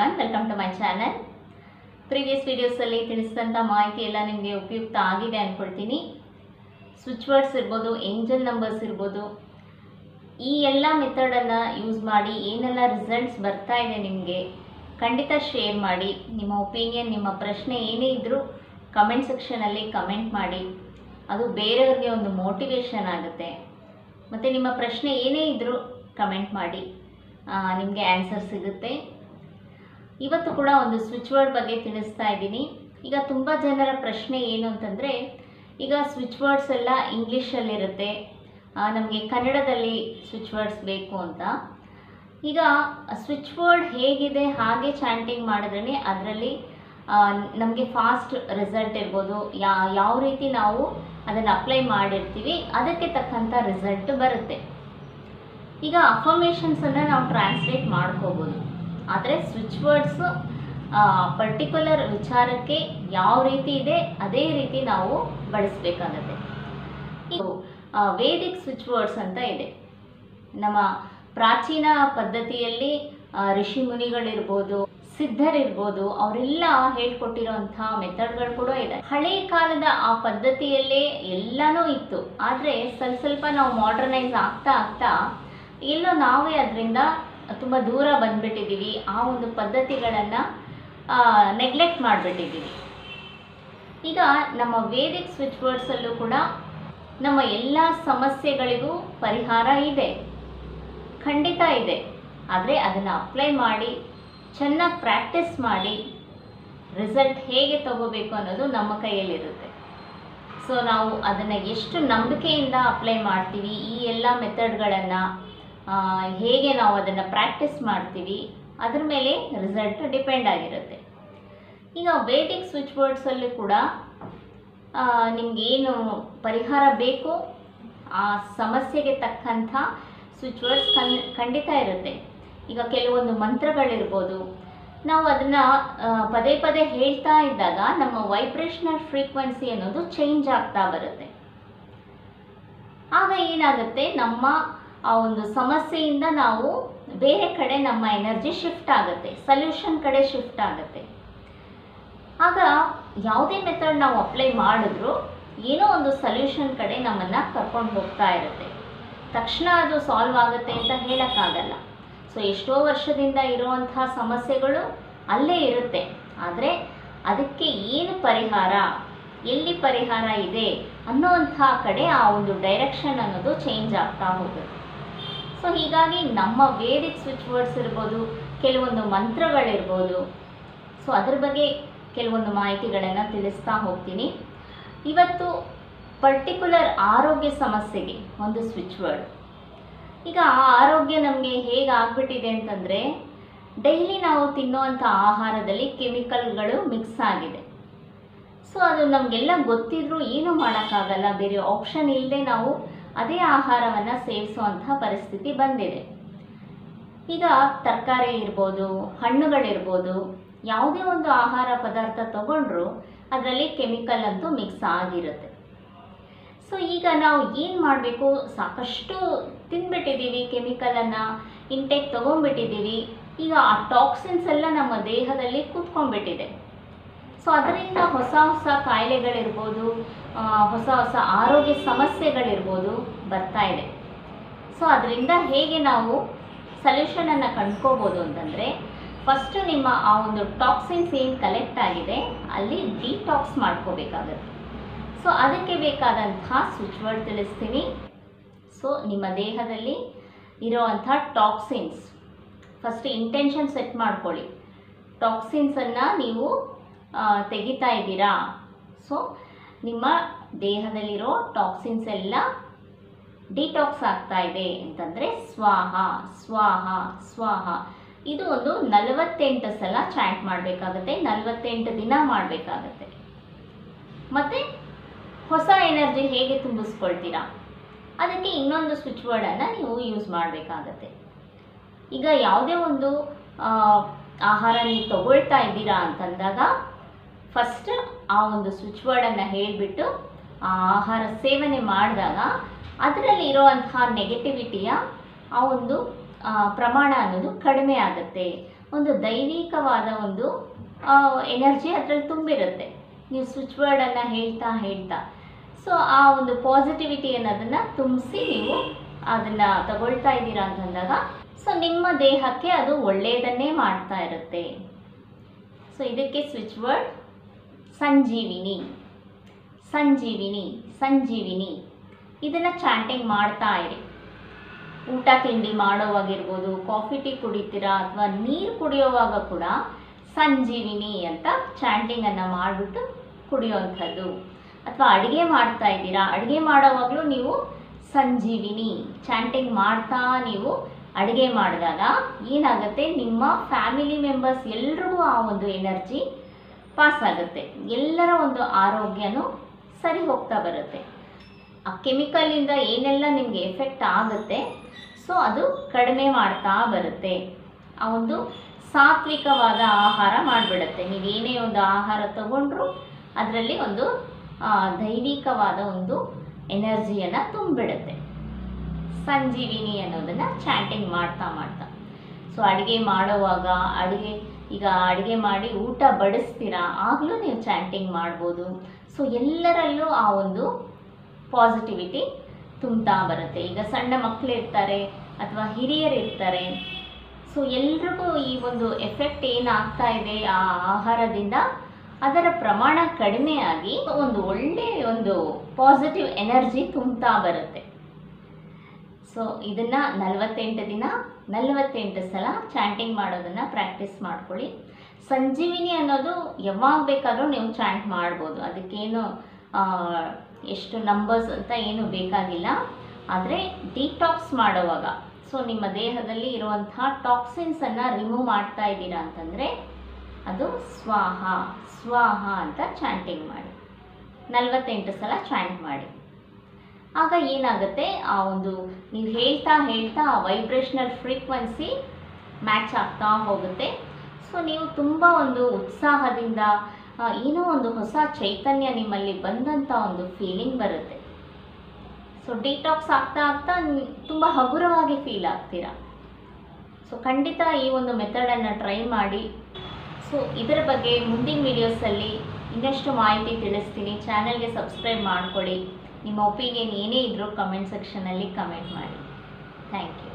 Everyone, welcome to my channel. Previous ವೀಡಿಯೋಸಲ್ಲಿ ತಿಳಿಸಿದಂಥ ಮಾಹಿತಿ ಎಲ್ಲ ನಿಮಗೆ ಉಪಯುಕ್ತ ಆಗಿದೆ ಅಂದ್ಕೊಳ್ತೀನಿ. ಸ್ವಿಚ್ ವರ್ಡ್ಸ್ ಇರ್ಬೋದು, ಏಂಜಲ್ ನಂಬರ್ಸ್ ಇರ್ಬೋದು, ಈ ಎಲ್ಲ ಮೆಥಡನ್ನು ಯೂಸ್ ಮಾಡಿ ಏನೆಲ್ಲ ರಿಸಲ್ಟ್ಸ್ ಬರ್ತಾ ಇದೆ ನಿಮಗೆ ಖಂಡಿತ ಶೇರ್ ಮಾಡಿ. ನಿಮ್ಮ ಒಪಿನಿಯನ್, ನಿಮ್ಮ ಪ್ರಶ್ನೆ ಏನೇ ಇದ್ದರೂ ಕಮೆಂಟ್ ಸೆಕ್ಷನಲ್ಲಿ ಕಮೆಂಟ್ ಮಾಡಿ. ಅದು ಬೇರೆಯವ್ರಿಗೆ ಒಂದು ಮೋಟಿವೇಶನ್ ಆಗುತ್ತೆ. ಮತ್ತು ನಿಮ್ಮ ಪ್ರಶ್ನೆ ಏನೇ ಇದ್ದರೂ ಕಮೆಂಟ್ ಮಾಡಿ, ನಿಮಗೆ ಆನ್ಸರ್ ಸಿಗುತ್ತೆ. ಇವತ್ತು ಕೂಡ ಒಂದು ಸ್ವಿಚ್ ವರ್ಡ್ ಬಗ್ಗೆ ತಿಳಿಸ್ತಾ ಇದ್ದೀನಿ. ಈಗ ತುಂಬ ಜನರ ಪ್ರಶ್ನೆ ಏನು ಅಂತಂದರೆ, ಈಗ ಸ್ವಿಚ್ ವರ್ಡ್ಸ್ ಎಲ್ಲ ಇಂಗ್ಲೀಷಲ್ಲಿರುತ್ತೆ, ನಮಗೆ ಕನ್ನಡದಲ್ಲಿ ಸ್ವಿಚ್ ವರ್ಡ್ಸ್ ಬೇಕು ಅಂತ. ಈಗ ಸ್ವಿಚ್ ವರ್ಡ್ ಹೇಗಿದೆ ಹಾಗೆ ಚಾಂಟಿಂಗ್ ಮಾಡಿದ್ರೇ ಅದರಲ್ಲಿ ನಮಗೆ ಫಾಸ್ಟ್ ರಿಸಲ್ಟ್ ಇರ್ಬೋದು. ಯಾವ ರೀತಿ ನಾವು ಅದನ್ನು ಅಪ್ಲೈ ಮಾಡಿರ್ತೀವಿ ಅದಕ್ಕೆ ತಕ್ಕಂಥ ರಿಸಲ್ಟ್ ಬರುತ್ತೆ. ಈಗ ಅಫರ್ಮೇಷನ್ಸನ್ನು ನಾವು ಟ್ರಾನ್ಸ್ಲೇಟ್ ಮಾಡ್ಕೋಬೋದು, ಆದರೆ ಸ್ವಿಚ್ ವರ್ಡ್ಸು ಪರ್ಟಿಕ್ಯುಲರ್ ವಿಚಾರಕ್ಕೆ ಯಾವ ರೀತಿ ಇದೆ ಅದೇ ರೀತಿ ನಾವು ಬಳಸಬೇಕಾಗತ್ತೆ. ಇದು ವೇದಿಕ್ ಸ್ವಿಚ್ ವರ್ಡ್ಸ್ ಅಂತ ಇದೆ. ನಮ್ಮ ಪ್ರಾಚೀನ ಪದ್ಧತಿಯಲ್ಲಿ ಋಷಿ ಮುನಿಗಳಿರ್ಬೋದು, ಸಿದ್ಧರಿರ್ಬೋದು, ಅವರೆಲ್ಲ ಹೇಳ್ಕೊಟ್ಟಿರೋಂಥ ಮೆಥಡ್ಗಳು ಕೂಡ ಇದೆ. ಹಳೆಯ ಕಾಲದ ಆ ಪದ್ಧತಿಯಲ್ಲೇ ಎಲ್ಲನೂ ಇತ್ತು, ಆದರೆ ಸ್ವಲ್ಪ ನಾವು ಮಾಡರ್ನೈಸ್ ಆಗ್ತಾ ಆಗ್ತಾ ಎಲ್ಲೋ ನಾವೇ ಅದರಿಂದ ತುಂಬ ದೂರ ಬಂದುಬಿಟ್ಟಿದ್ದೀವಿ. ಆ ಒಂದು ಪದ್ಧತಿಗಳನ್ನು ನೆಗ್ಲೆಕ್ಟ್ ಮಾಡಿಬಿಟ್ಟಿದ್ದೀವಿ. ಈಗ ನಮ್ಮ ವೇದಿಕ್ ಸ್ವಿಚ್ ವರ್ಡ್ಸಲ್ಲೂ ಕೂಡ ನಮ್ಮ ಎಲ್ಲ ಸಮಸ್ಯೆಗಳಿಗೂ ಪರಿಹಾರ ಇದೆ, ಖಂಡಿತ ಇದೆ. ಆದರೆ ಅದನ್ನು ಅಪ್ಲೈ ಮಾಡಿ, ಚೆನ್ನಾಗಿ ಪ್ರಾಕ್ಟೀಸ್ ಮಾಡಿ ರಿಸಲ್ಟ್ ಹೇಗೆ ತಗೋಬೇಕು ಅನ್ನೋದು ನಮ್ಮ ಕೈಯಲ್ಲಿರುತ್ತೆ. ಸೊ ನಾವು ಅದನ್ನು ಎಷ್ಟು ನಂಬಿಕೆಯಿಂದ ಅಪ್ಲೈ ಮಾಡ್ತೀವಿ, ಈ ಎಲ್ಲ ಮೆಥಡ್ಗಳನ್ನು ಹೇಗೆ ನಾವು ಅದನ್ನು ಪ್ರಾಕ್ಟೀಸ್ ಮಾಡ್ತೀವಿ ಅದ್ರ ಮೇಲೆ ರಿಸಲ್ಟ್ ಡಿಪೆಂಡ್ ಆಗಿರುತ್ತೆ. ಈಗ ವೇದಿಕ್ ಸ್ವಿಚ್ ವರ್ಡ್ಸಲ್ಲಿ ಕೂಡ ನಿಮಗೇನು ಪರಿಹಾರ ಬೇಕು ಆ ಸಮಸ್ಯೆಗೆ ತಕ್ಕಂಥ ಸ್ವಿಚ್ ವರ್ಡ್ಸ್ ಖಂಡಿತ ಇರುತ್ತೆ. ಈಗ ಕೆಲವೊಂದು ಮಂತ್ರಗಳಿರ್ಬೋದು, ನಾವು ಅದನ್ನು ಪದೇ ಪದೇ ಹೇಳ್ತಾ ಇದ್ದಾಗ ನಮ್ಮ ವೈಬ್ರೇಷನಲ್ ಫ್ರೀಕ್ವೆನ್ಸಿ ಅನ್ನೋದು ಚೇಂಜ್ ಆಗ್ತಾ ಬರುತ್ತೆ. ಆಗ ಏನಾಗುತ್ತೆ, ನಮ್ಮ ಆ ಒಂದು ಸಮಸ್ಯೆಯಿಂದ ನಾವು ಬೇರೆ ಕಡೆ ನಮ್ಮ ಎನರ್ಜಿ ಶಿಫ್ಟ್ ಆಗುತ್ತೆ, ಸೊಲ್ಯೂಷನ್ ಕಡೆ ಶಿಫ್ಟ್ ಆಗುತ್ತೆ. ಆಗ ಯಾವುದೇ ಮೆಥಡ್ ನಾವು ಅಪ್ಲೈ ಮಾಡಿದ್ರೂ ಏನೋ ಒಂದು ಸೊಲ್ಯೂಷನ್ ಕಡೆ ನಮ್ಮನ್ನು ಕರ್ಕೊಂಡು ಹೋಗ್ತಾ ಇರುತ್ತೆ. ತಕ್ಷಣ ಅದು ಸಾಲ್ವ್ ಆಗುತ್ತೆ ಅಂತ ಹೇಳೋಕ್ಕಾಗಲ್ಲ. ಸೊ ಎಷ್ಟೋ ವರ್ಷದಿಂದ ಇರುವಂಥ ಸಮಸ್ಯೆಗಳು ಅಲ್ಲೇ ಇರುತ್ತೆ, ಆದರೆ ಅದಕ್ಕೆ ಏನು ಪರಿಹಾರ, ಎಲ್ಲಿ ಪರಿಹಾರ ಇದೆ ಅನ್ನೋವಂಥ ಕಡೆ ಆ ಒಂದು ಡೈರೆಕ್ಷನ್ ಅನ್ನೋದು ಚೇಂಜ್ ಆಗ್ತಾ ಹೋಗುತ್ತೆ. ಸೊ ಹೀಗಾಗಿ ನಮ್ಮ ವೇದಿಕ್ ಸ್ವಿಚ್ ವರ್ಡ್ಸ್ ಇರ್ಬೋದು, ಕೆಲವೊಂದು ಮಂತ್ರಗಳಿರ್ಬೋದು, ಸೊ ಅದ್ರ ಬಗ್ಗೆ ಕೆಲವೊಂದು ಮಾಹಿತಿಗಳನ್ನು ತಿಳಿಸ್ತಾ ಹೋಗ್ತೀನಿ. ಇವತ್ತು ಪರ್ಟಿಕ್ಯುಲರ್ ಆರೋಗ್ಯ ಸಮಸ್ಯೆಗೆ ಒಂದು ಸ್ವಿಚ್ ವರ್ಡ್. ಈಗ ಆ ಆರೋಗ್ಯ ನಮಗೆ ಹೇಗೆ ಆಗ್ಬಿಟ್ಟಿದೆ ಅಂತಂದರೆ, ಡೈಲಿ ನಾವು ತಿನ್ನೋವಂಥ ಆಹಾರದಲ್ಲಿ ಕೆಮಿಕಲ್ಗಳು ಮಿಕ್ಸ್ ಆಗಿದೆ. ಸೊ ಅದು ನಮಗೆಲ್ಲ ಗೊತ್ತಿದ್ರೂ ಏನೂ ಮಾಡೋಕ್ಕಾಗಲ್ಲ, ಬೇರೆ ಆಪ್ಷನ್ ಇಲ್ಲದೆ ನಾವು ಅದೇ ಆಹಾರವನ್ನು ಸೇವಿಸುವಂಥ ಪರಿಸ್ಥಿತಿ ಬಂದಿದೆ. ಈಗ ತರಕಾರಿ ಇರ್ಬೋದು, ಹಣ್ಣುಗಳಿರ್ಬೋದು, ಯಾವುದೇ ಒಂದು ಆಹಾರ ಪದಾರ್ಥ ತಗೊಂಡ್ರೂ ಅದರಲ್ಲಿ ಕೆಮಿಕಲ್ ಅಂತೂ ಮಿಕ್ಸ್ ಆಗಿರುತ್ತೆ. ಸೊ ಈಗ ನಾವು ಏನು ಮಾಡಬೇಕು, ಸಾಕಷ್ಟು ತಿಂದ್ಬಿಟ್ಟಿದ್ದೀವಿ, ಕೆಮಿಕಲನ್ನು ಇಂಟೇಕ್ ತೊಗೊಂಡ್ಬಿಟ್ಟಿದ್ದೀವಿ. ಈಗ ಆ ಟಾಕ್ಸಿನ್ಸ್ ಎಲ್ಲ ನಮ್ಮ ದೇಹದಲ್ಲಿ ಕೂತ್ಕೊಂಡ್ಬಿಟ್ಟಿದೆ. ಸೊ ಅದರಿಂದ ಹೊಸ ಹೊಸ ಕಾಯಿಲೆಗಳಿರ್ಬೋದು, ಹೊಸ ಹೊಸ ಆರೋಗ್ಯ ಸಮಸ್ಯೆಗಳಿರ್ಬೋದು ಬರ್ತಾ ಇದೆ. ಸೊ ಅದರಿಂದ ಹೇಗೆ ನಾವು ಸೊಲ್ಯೂಷನನ್ನು ಕಂಡ್ಕೋಬೋದು ಅಂತಂದರೆ, ಫಸ್ಟು ನಿಮ್ಮ ಆ ಒಂದು ಟಾಕ್ಸಿನ್ಸ್ ಏನು ಕಲೆಕ್ಟ್ ಆಗಿದೆ ಅಲ್ಲಿ ಡಿಟಾಕ್ಸ್ ಮಾಡ್ಕೋಬೇಕಾಗತ್ತೆ. ಸೊ ಅದಕ್ಕೆ ಬೇಕಾದಂಥ ಸ್ವಿಚ್ ವರ್ಡ್ ತಿಳಿಸ್ತೀನಿ. ಸೊ ನಿಮ್ಮ ದೇಹದಲ್ಲಿ ಇರೋವಂಥ ಟಾಕ್ಸಿನ್ಸ್, ಫಸ್ಟ್ ಇಂಟೆನ್ಷನ್ ಸೆಟ್ ಮಾಡ್ಕೊಳ್ಳಿ. ಟಾಕ್ಸಿನ್ಸನ್ನು ನೀವು ತೆಗಿತಾ ಇದ್ದೀರಾ, ಸೊ ನಿಮ್ಮ ದೇಹದಲ್ಲಿರೋ ಟಾಕ್ಸಿನ್ಸ್ ಎಲ್ಲ ಡಿಟಾಕ್ಸ್ ಆಗ್ತಾ ಇದೆ ಅಂತಂದರೆ ಸ್ವಾಹ ಸ್ವಾಹ ಸ್ವಾಹ ಇದು ಒಂದು 48 ಸಲ ಚಾಂಟ್ ಮಾಡಬೇಕಾಗುತ್ತೆ, 48 ದಿನ ಮಾಡಬೇಕಾಗತ್ತೆ. ಮತ್ತು ಹೊಸ ಎನರ್ಜಿ ಹೇಗೆ ತುಂಬಿಸ್ಕೊಳ್ತೀರಾ ಅದಕ್ಕೆ ಇನ್ನೊಂದು ಸ್ವಿಚ್ ವರ್ಡನ್ನು ನೀವು ಯೂಸ್ ಮಾಡಬೇಕಾಗತ್ತೆ. ಈಗ ಯಾವುದೇ ಒಂದು ಆಹಾರ ನೀವು ತಗೊಳ್ತಾ ಇದ್ದೀರಾ ಅಂತಂದಾಗ ಫಸ್ಟ್ ಆ ಒಂದು ಸ್ವಿಚ್ ವರ್ಡನ್ನು ಹೇಳಿಬಿಟ್ಟು ಆ ಆಹಾರ ಸೇವನೆ ಮಾಡಿದಾಗ ಅದರಲ್ಲಿ ಇರೋವಂತಹ ನೆಗೆಟಿವಿಟಿಯ ಆ ಒಂದು ಪ್ರಮಾಣ ಅನ್ನೋದು ಕಡಿಮೆ ಆಗುತ್ತೆ. ಒಂದು ದೈವಿಕವಾದ ಒಂದು ಎನರ್ಜಿ ಅದರಲ್ಲಿ ತುಂಬಿರುತ್ತೆ. ನೀವು ಸ್ವಿಚ್ ವರ್ಡನ್ನು ಹೇಳ್ತಾ ಹೇಳ್ತಾ ಸೊ ಆ ಒಂದು ಪಾಸಿಟಿವಿಟಿ ಅನ್ನೋದನ್ನು ತುಂಬಿಸಿ ನೀವು ಅದನ್ನು ತಗೊಳ್ತಾ ಇದ್ದೀರಾ ಅಂತಂದಾಗ ಸೊ ನಿಮ್ಮ ದೇಹಕ್ಕೆ ಅದು ಒಳ್ಳೆಯದನ್ನೇ ಮಾಡ್ತಾ ಇರುತ್ತೆ. ಸೊ ಇದಕ್ಕೆ ಸ್ವಿಚ್ ವರ್ಡ್ ಸಂಜೀವಿನಿ, ಸಂಜೀವಿನಿ, ಸಂಜೀವಿನಿ. ಇದನ್ನು ಚಾಂಟಿಂಗ್ ಮಾಡ್ತಾ ಇರಿ. ಊಟ ತಿಂಡಿ ಮಾಡೋವಾಗಿರ್ಬೋದು, ಕಾಫಿ ಟೀ ಕುಡಿತೀರಾ ಅಥವಾ ನೀರು ಕುಡಿಯೋವಾಗ ಕೂಡ ಸಂಜೀವಿನಿ ಅಂತ ಚಾಂಟಿಂಗನ್ನು ಮಾಡಿಬಿಟ್ಟು ಕುಡಿಯೋವಂಥದ್ದು. ಅಥವಾ ಅಡುಗೆ ಮಾಡ್ತಾ ಇದ್ದೀರಾ, ಅಡುಗೆ ಮಾಡೋವಾಗಲೂ ನೀವು ಸಂಜೀವಿನಿ ಚಾಂಟಿಂಗ್ ಮಾಡ್ತಾ ನೀವು ಅಡುಗೆ ಮಾಡಿದಾಗ ಏನಾಗುತ್ತೆ, ನಿಮ್ಮ ಫ್ಯಾಮಿಲಿ ಮೆಂಬರ್ಸ್ ಎಲ್ರಿಗೂ ಆ ಒಂದು ಎನರ್ಜಿ ಪಾಸ್ ಆಗುತ್ತೆ. ಎಲ್ಲರ ಒಂದು ಆರೋಗ್ಯನೂ ಸರಿ ಹೋಗ್ತಾ ಬರುತ್ತೆ. ಆ ಕೆಮಿಕಲಿಂದ ಏನೆಲ್ಲ ನಿಮಗೆ ಎಫೆಕ್ಟ್ ಆಗುತ್ತೆ ಸೊ ಅದು ಕಡಿಮೆ ಮಾಡ್ತಾ ಬರುತ್ತೆ. ಆ ಒಂದು ಸಾತ್ವಿಕವಾದ ಆಹಾರ ಮಾಡಿಬಿಡುತ್ತೆ. ನೀವೇನೇ ಒಂದು ಆಹಾರ ತಗೊಂಡ್ರೂ ಅದರಲ್ಲಿ ಒಂದು ದೈವಿಕವಾದ ಒಂದು ಎನರ್ಜಿಯನ್ನು ತುಂಬಿಡುತ್ತೆ. ಸಂಜೀವಿನಿ ಅನ್ನೋದನ್ನು ಚಾಂಟಿಂಗ್ ಮಾಡ್ತಾ ಮಾಡ್ತಾ ಸೊ ಅಡುಗೆ ಮಾಡೋವಾಗ ಈಗ ಅಡುಗೆ ಮಾಡಿ ಊಟ ಬಡಿಸ್ತೀರಾ ಆಗಲೂ ನೀವು ಚಾಂಟಿಂಗ್ ಮಾಡ್ಬೋದು. ಸೊ ಎಲ್ಲರಲ್ಲೂ ಆ ಒಂದು ಪಾಸಿಟಿವಿಟಿ ತುಂಬ್ತಾ ಬರುತ್ತೆ. ಈಗ ಸಣ್ಣ ಮಕ್ಕಳು ಇರ್ತಾರೆ ಅಥವಾ ಹಿರಿಯರು ಇರ್ತಾರೆ. ಸೊ ಎಲ್ರಿಗೂ ಈ ಒಂದು ಎಫೆಕ್ಟ್ ಏನಾಗ್ತಾ ಇದೆ ಆ ಆಹಾರದಿಂದ ಅದರ ಪ್ರಮಾಣ ಕಡಿಮೆಯಾಗಿ ಒಂದು ಒಳ್ಳೆಯ ಒಂದು ಪಾಸಿಟಿವ್ ಎನರ್ಜಿ ತುಂಬ್ತಾ ಬರುತ್ತೆ. ಸೊ ಇದನ್ನು 48 ದಿನ 48 ಸಲ ಚಾಂಟಿಂಗ್ ಮಾಡೋದನ್ನು ಪ್ರಾಕ್ಟೀಸ್ ಮಾಡ್ಕೊಳ್ಳಿ. ಸಂಜೀವಿನಿ ಅನ್ನೋದು ಯಾವಾಗ ಬೇಕಾದರೂ ನೀವು ಚಾಂಟ್ ಮಾಡ್ಬೋದು. ಅದಕ್ಕೇನು ಎಷ್ಟು ನಂಬರ್ಸ್ ಅಂತ ಏನು ಬೇಕಾಗಿಲ್ಲ. ಆದರೆ ಡಿಟಾಕ್ಸ್ ಮಾಡುವಾಗ ಸೊ ನಿಮ್ಮ ದೇಹದಲ್ಲಿ ಇರುವಂಥ ಟಾಕ್ಸಿನ್ಸನ್ನು ರಿಮೂವ್ ಮಾಡ್ತಾ ಇದ್ದೀರಾ ಅಂತಂದರೆ ಅದು ಸ್ವಾಹ ಸ್ವಾಹ ಅಂತ ಚಾಂಟಿಂಗ್ ಮಾಡಿ. 48 ಸಲ ಚಾಂಟ್ ಮಾಡಿ. ಆಗ ಏನಾಗುತ್ತೆ, ಆ ಒಂದು ನೀವು ಹೇಳ್ತಾ ಹೇಳ್ತಾ ಆ ವೈಬ್ರೇಷನಲ್ ಫ್ರೀಕ್ವೆನ್ಸಿ ಮ್ಯಾಚ್ ಆಗ್ತಾ ಹೋಗುತ್ತೆ. ಸೊ ನೀವು ತುಂಬ ಒಂದು ಉತ್ಸಾಹದಿಂದ ಏನೋ ಒಂದು ಹೊಸ ಚೈತನ್ಯ ನಿಮ್ಮಲ್ಲಿ ಬಂದಂಥ ಒಂದು ಫೀಲಿಂಗ್ ಬರುತ್ತೆ. ಸೊ ಡಿಟಾಕ್ಸ್ ಆಗ್ತಾ ಆಗ್ತಾ ತುಂಬ ಹಗುರವಾಗಿ ಫೀಲ್ ಆಗ್ತೀರಾ. ಸೊ ಖಂಡಿತ ಈ ಒಂದು ಮೆಥಡನ್ನು ಟ್ರೈ ಮಾಡಿ. ಸೊ ಇದರ ಬಗ್ಗೆ ಮುಂದಿನ ವೀಡಿಯೋಸಲ್ಲಿ ಇನ್ನಷ್ಟು ಮಾಹಿತಿ ತಿಳಿಸ್ತೀನಿ. ಚಾನಲ್ಗೆ ಸಬ್ಸ್ಕ್ರೈಬ್ ಮಾಡ್ಕೊಳ್ಳಿ. ನಿಮ್ಮ ಒಪಿನಿಯನ್ ಏನೇ ಇದ್ದರೂ ಕಮೆಂಟ್ ಸೆಕ್ಷನಲ್ಲಿ ಕಮೆಂಟ್ ಮಾಡಿ. Thank you.